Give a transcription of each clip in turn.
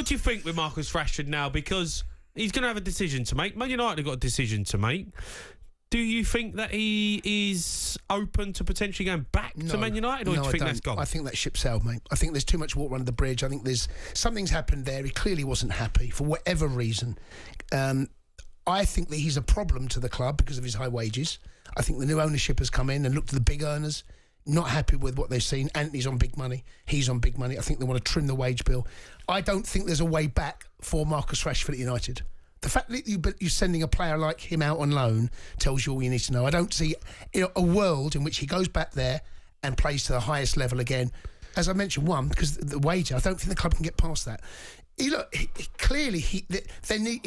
do you think with Marcus Rashford now? Because he's going to have a decision to make. Man United have got a decision to make. Do you think that he is open to potentially going back to Man United, or do you think that's gone? I think that ship sailed, mate. I think there's too much water under the bridge. I think something's happened there. He clearly wasn't happy for whatever reason. I think that he's a problem to the club because of his high wages. I think the new ownership has come in and looked at the big earners, not happy with what they've seen. Anthony's on big money. He's on big money. I think they want to trim the wage bill. I don't think there's a way back for Marcus Rashford at United. The fact that you're sending a player like him out on loan tells you all you need to know. I don't see a world in which he goes back there and plays to the highest level again. As I mentioned, because the wage, I don't think the club can get past that. He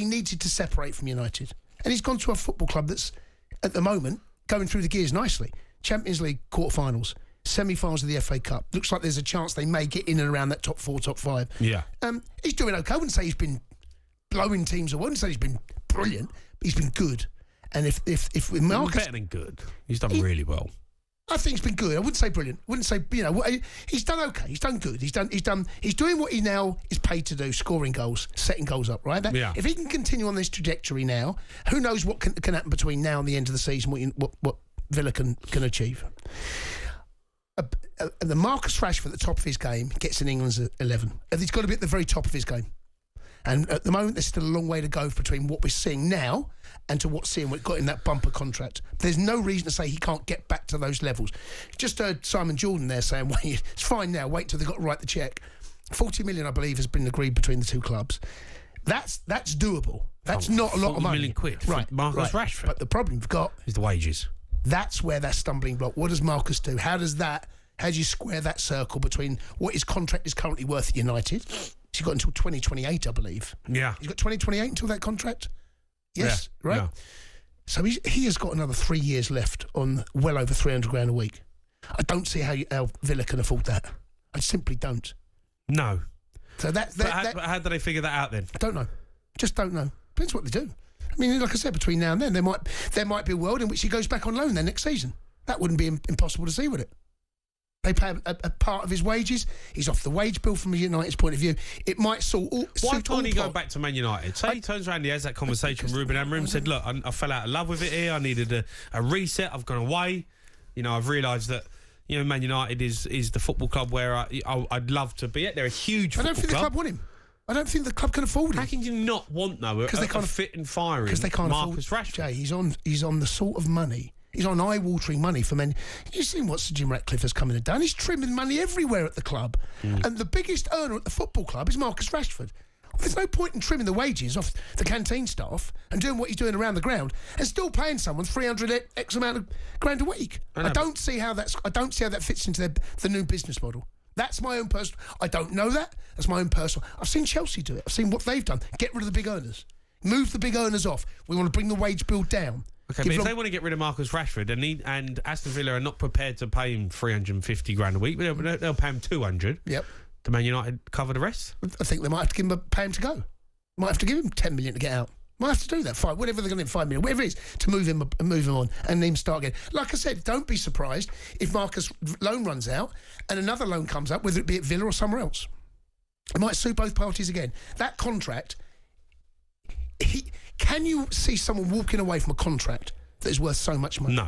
needed to separate from United. And he's gone to a football club that's, at the moment, going through the gears nicely. Champions League quarterfinals, semi-finals of the FA Cup. Looks like there's a chance they may get in and around that top 4, top 5. Yeah. He's doing okay. I wouldn't say he's been blowing teams away. I wouldn't say he's been brilliant, but he's been good. And if with Marcus, better than good, he's done really well. I think he's been good. I wouldn't say brilliant. Wouldn't say he's done okay. He's done good. He's doing what he now is paid to do: scoring goals, setting goals up. Right. If he can continue on this trajectory now, who knows what can happen between now and the end of the season? What Villa can achieve. The Marcus Rashford at the top of his game gets in England's 11. He's got to be at the very top of his game. And at the moment, there's still a long way to go between what we're seeing now and to what's seeing what got in that bumper contract. There's no reason to say he can't get back to those levels. Just heard Simon Jordan there saying, well, it's fine now, wait till they've got to write the cheque. 40 million, I believe, has been agreed between the two clubs. That's doable. That's not a lot of money. 40 million quid for Marcus Rashford. But the problem you've got is the wages. That's where that stumbling block. What does Marcus do? How do you square that circle between what his contract is currently worth at United? He's got until 2028, I believe. Yeah. He's got 2028 until that contract? Yes, yeah. right? Yeah. So he has got another 3 years left on well over 300 grand a week. I don't see how Villa can afford that. I simply don't. No. So but how do they figure that out then? I don't know. Just don't know. Depends what they do. I mean, like I said, between now and then, there might be a world in which he goes back on loan then next season. That wouldn't be impossible to see, would it? They pay a part of his wages. He's off the wage bill from United's point of view. It might Why can't he go back to Man United? Say he turns around, he has that conversation with Ruben Amorim, said, look, I fell out of love with it here. I needed a reset. I've gone away. I've realised that, Man United is the football club where I'd love to be at. They're a huge football club. I don't think the club want him. I don't think the club can afford him. How can you not want, though, because they can't fit and firing because they can't Marcus Rashford? Jay, he's on the sort of money. He's on eye-watering money for men. You've seen what Sir Jim Ratcliffe has come in and done. He's trimming money everywhere at the club. And the biggest earner at the football club is Marcus Rashford. There's no point in trimming the wages off the canteen staff and doing what he's doing around the ground and still paying someone 300 X amount of grand a week. I don't see how that fits into the new business model. That's my own personal. I don't know that. That's my own personal. I've seen Chelsea do it. I've seen what they've done. Get rid of the big earners. Move the big earners off. We want to bring the wage bill down. Okay, but if they want to get rid of Marcus Rashford and Aston Villa are not prepared to pay him 350 grand a week, they'll pay him 200. Yep. Do Man United cover the rest? I think they might have to pay him to go. Might have to give him 10 million to get out. Might have to do that. Whatever they're going to give 5 million, whatever it is, to move him on and then start again. Like I said, don't be surprised if Marcus' loan runs out and another loan comes up, whether it be at Villa or somewhere else. It might suit both parties again. That contract. Can you see someone walking away from a contract that is worth so much money? No.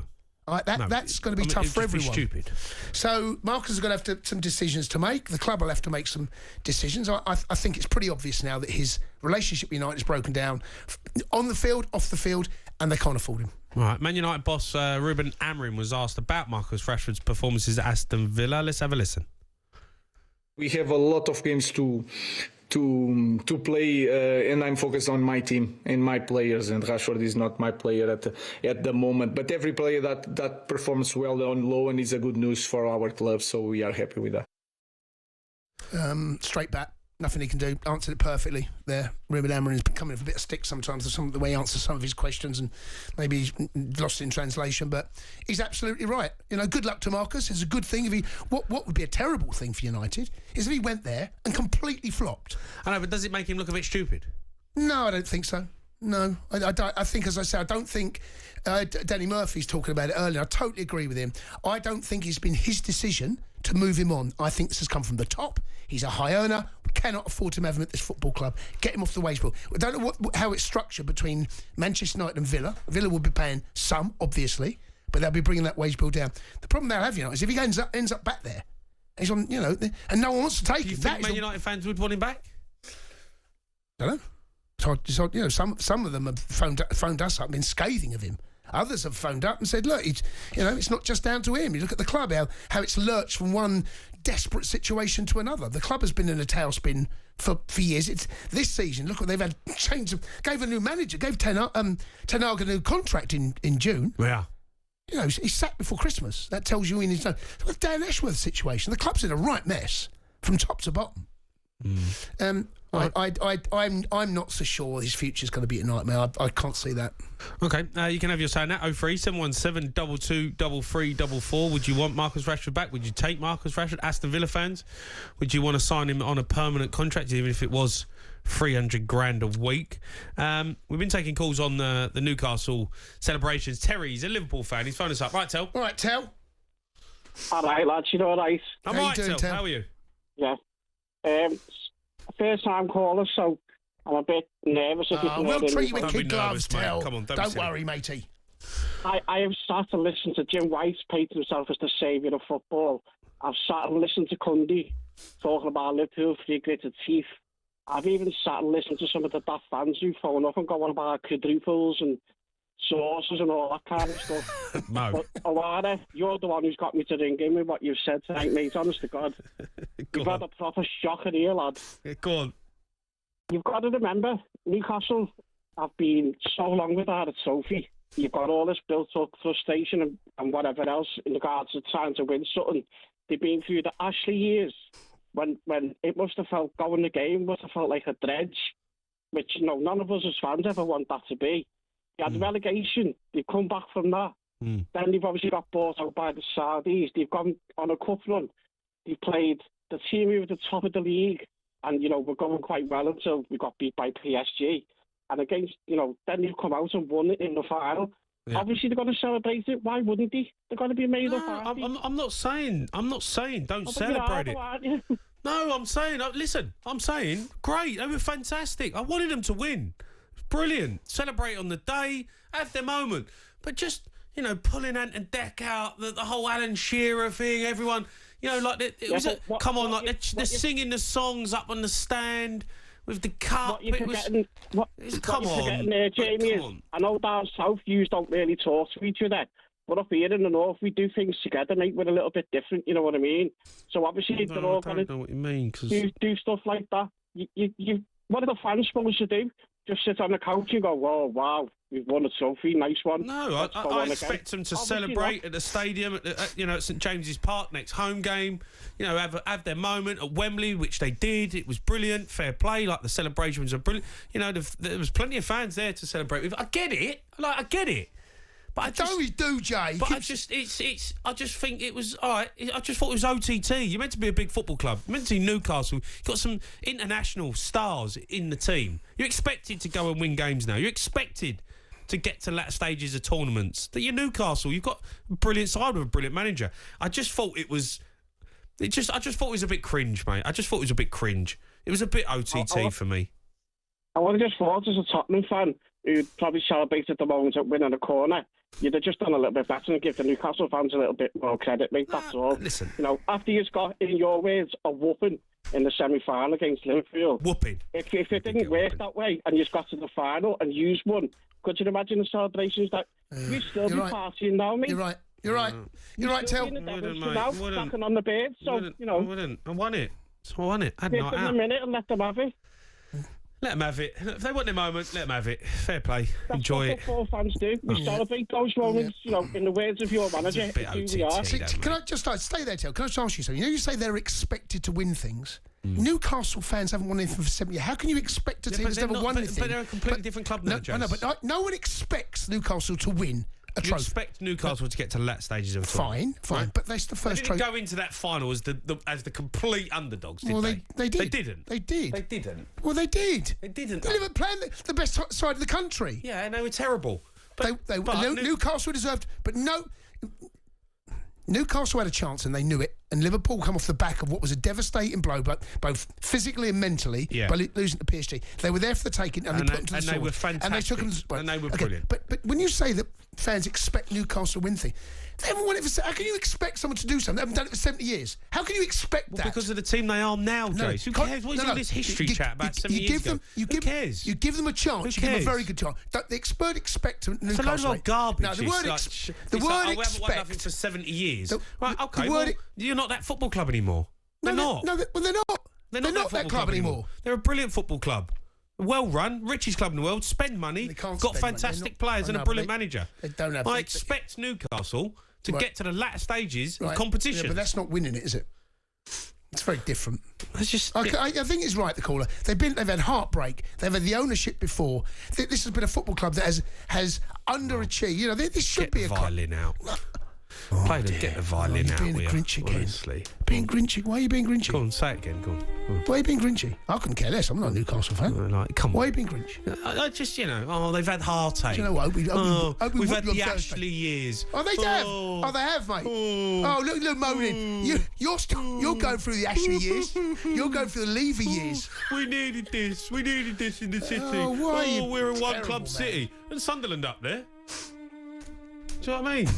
That's going to be tough for everyone. Stupid. So Marcus is going to have some decisions to make. The club will have to make some decisions. I think it's pretty obvious now that his relationship with United is broken down on the field, off the field, and they can't afford him. All right. Man United boss Ruben Amorim was asked about Marcus Rashford's performances at Aston Villa. Let's have a listen. We have a lot of games to play, and I'm focused on my team and my players, and Rashford is not my player at the moment, but every player that performs well on loan is a good news for our club, so we are happy with that. Straight back, nothing he can do. Answered it perfectly there. Ruben Amorim has been coming with a bit of stick sometimes for the way he answers some of his questions, and maybe he's lost in translation, but he's absolutely right. Good luck to Marcus. It's a good thing if what would be a terrible thing for United is if he went there and completely flopped. I know, but does it make him look a bit stupid? No, I don't think so. No, I think, as I say, I don't think Danny Murphy's talking about it earlier. I totally agree with him. I don't think it's been his decision to move him on. I think this has come from the top. He's a high earner. cannot afford to have him at this football club. Get him off the wage bill. I don't know how it's structured between Manchester United and Villa. Villa will be paying some, obviously, but they'll be bringing that wage bill down. The problem they'll have, is if he ends up back there, he's on, and no one wants to take him. Do you think Man United fans would want him back? I don't know. So some of them have phoned us up and been scathing of him. Others have phoned up and said, look, it's not just down to him. You look at the club, how it's lurched from one desperate situation to another. The club has been in a tailspin for years. It's this season. Look what they've had. Gave a new manager. Gave Ten Hag a new contract in June. Yeah. He's sacked before Christmas. That tells you in his own. Look at Dan Ashworth's situation. The club's in a right mess from top to bottom. I'm not so sure his future's going to be a nightmare. I can't see that. Okay, you can have your say now. 03717 223344. Would you want Marcus Rashford back? Would you take Marcus Rashford? Aston Villa fans, would you want to sign him on a permanent contract, even if it was 300 grand a week? We've been taking calls on the Newcastle celebrations. Terry's a Liverpool fan. He's phoned us up. Right, Tel. All right, Tel. All right, lads. You know what, right? I'm all right, Tel. How are you? Yeah. First time caller, so I'm a bit nervous. We'll treat you with Don't kid be gloves, nervous, mate. Tel. Come on, don't worry, matey. I have started to listen to Jim White paint himself as the saviour of football. I've sat and listened to Cundy talking about Liverpool, three gritted teeth. I've even sat and listened to some of the daft fans who phone up and go on about quadruples and sauces and all that kind of stuff. No. But O'Hara, you're the one who's got me to ring in with what you've said tonight, mate. Honest to God. You've had a proper shocker here, lad. Yeah, go on. You've got to remember, Newcastle have been so long without a trophy. You've got all this built-up frustration and whatever else in regards to trying to win something. They've been through the Ashley years when it must have felt going the game, must have felt like a dredge, which none of us as fans ever want that to be. They had relegation. They've come back from that. Then they've obviously got bought out by the Saudis. They've gone on a cup run. They've played the team who were at the top of the league. And, we're going quite well until we got beat by PSG. And against, then they've come out and won it in the final. Yeah. Obviously, they're going to celebrate it. Why wouldn't they? They're going to be made up. I'm not saying don't celebrate it. No, I'm saying, I'm saying, great. They were fantastic. I wanted them to win. Brilliant. Celebrate on the day. Have their moment. But just, pulling Ant and Deck out, the whole Alan Shearer thing, everyone, they're singing the songs up on the stand with the cup. Come on. There, Jamie, I know down south you don't really talk to each other. But up here in the north, we do things together, mate. We're a little bit different, you know what I mean? So obviously they're all going to do stuff like that. What are the fans supposed to do? Just sit on the couch and go, oh, wow, we've won a trophy, nice one. No, I expect them to celebrate at the stadium, at St James's Park, next home game, have their moment at Wembley, which they did. It was brilliant, fair play, like the celebrations are brilliant. There was plenty of fans there to celebrate with. I get it. But we do, Jay. But I just think it was all right. I just thought it was OTT. You're meant to be a big football club. You're meant to be Newcastle. You've got some international stars in the team. You're expected to go and win games now. You're expected to get to latter stages of tournaments. That you're Newcastle. You've got a brilliant side with a brilliant manager. I just thought it was. I just thought it was a bit cringe, mate. I just thought it was a bit cringe. It was a bit OTT for me. I would have just thought, as a Tottenham fan who'd probably celebrate at the moment at winning a corner, you'd have just done a little bit better and give the Newcastle fans a little bit more credit, mate. That's all. Listen, after you've got, in your words, a whooping in the semi-final against Liverpool. Whooping. If it didn't work that way and you got to the final and used one, could you imagine the celebrations that we'd still be partying now, mate? You're right. You're right, Tel. Knocking on the bed. So, I wouldn't. I won it. So I won it. Give them a minute and let them have it. Let them have it. If they want their moment, let them have it. Fair play. That's enjoy what football fans do. We celebrate those moments, in the words of your manager. Who we are. Can I just stay there, Tel? Can I just ask you something? You say they're expected to win things. Newcastle fans haven't won anything for 7 years. How can you expect a team that's never won anything? But they're a completely different club now, James. But no one expects Newcastle to win a trophy. You expect Newcastle to get to the latter stages of a tournament. Fine. Right? But that's the first trophy. They didn't go into that final as the complete underdogs, did they? They did. They didn't. They did. They didn't. Well, they did. They didn't. They were playing the best side of the country. Yeah, and they were terrible. Newcastle deserved, but no. Newcastle had a chance and they knew it. and Liverpool come off the back of what was a devastating blow, but both physically and mentally, by losing to PSG. They were there for the taking, and they put them to the sword. They were fantastic. And they took them and they were brilliant. But when you say that fans expect Newcastle to win things, they haven't won it for... How can you expect someone to do something? They haven't done it for 70 years. How can you expect that? Because of the team they are now, Jace. Who cares? What is all this history chat about 70 years ago? Who cares? You give them a chance. You give them a very good chance. The expert expect Newcastle... It's a load of old garbage. No, the word expect... We haven't won nothing for 70 years. Right, okay, you're not that football club anymore. They're not. No, they're not. They're not that club anymore. They're a brilliant football club. Well run, richest club in the world, spend money, got fantastic players and a brilliant manager. They don't have... I expect Newcastle to get to the latter stages of competition. Yeah, but that's not winning it, is it? It's very different. It's just... I think it's right, the caller. They've had heartbreak. They've had the ownership before. This has been a football club that has underachieved. You know, this should be a... Get the violin out. Get the violin out. Being a Grinch again. Honestly. Being Grinchy. Why are you being Grinchy? Go on, say it again. Go on. Why are you being Grinchy? I couldn't care less. I'm not a Newcastle fan. Come on. Why are you being Grinch? I just, they've had heartache. Do you know what? We've had the Ashley years. Oh, they have. Oh, they have, mate. Oh, look, moaning. You're going through the Ashley years. You're going through the Levy years. We needed this. We needed this in the city. We're a one-club city. And Sunderland up there. Do you know what I mean?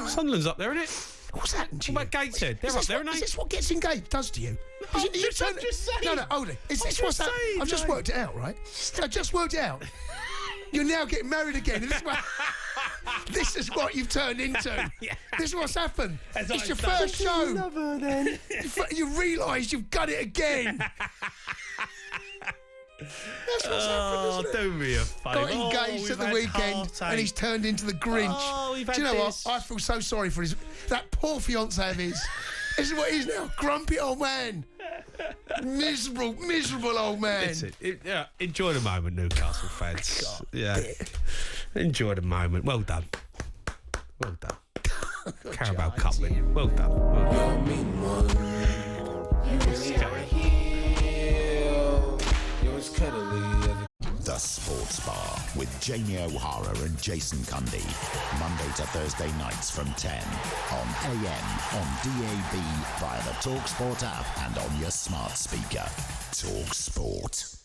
Sunderland's up there, isn't it? What's happened to you? What about Gateshead? They're up there, aren't they? Is this what getting engaged does to you? I'm just saying. No, hold it. Is this what's happened? I've just worked it out, right? I just worked it out. You're now getting married again. This is what you've turned into. This is what's happened. It's your first show. Love her, then. You realise you've got it again. That's what's happened, isn't it? Do me a favour. Got engaged at the weekend and he's turned into the Grinch. Do you know what? I feel so sorry for that poor fiancé of his. This is what he is now. Grumpy old man. Miserable old man. Listen, enjoy the moment, Newcastle fans. Enjoy the moment. Well done. Carabao Cup win. Well done. The Sports Bar with Jamie O'Hara and Jason Cundy. Monday to Thursday nights from 10 on AM, on DAB, via the talkSPORT app and on your smart speaker. talkSPORT.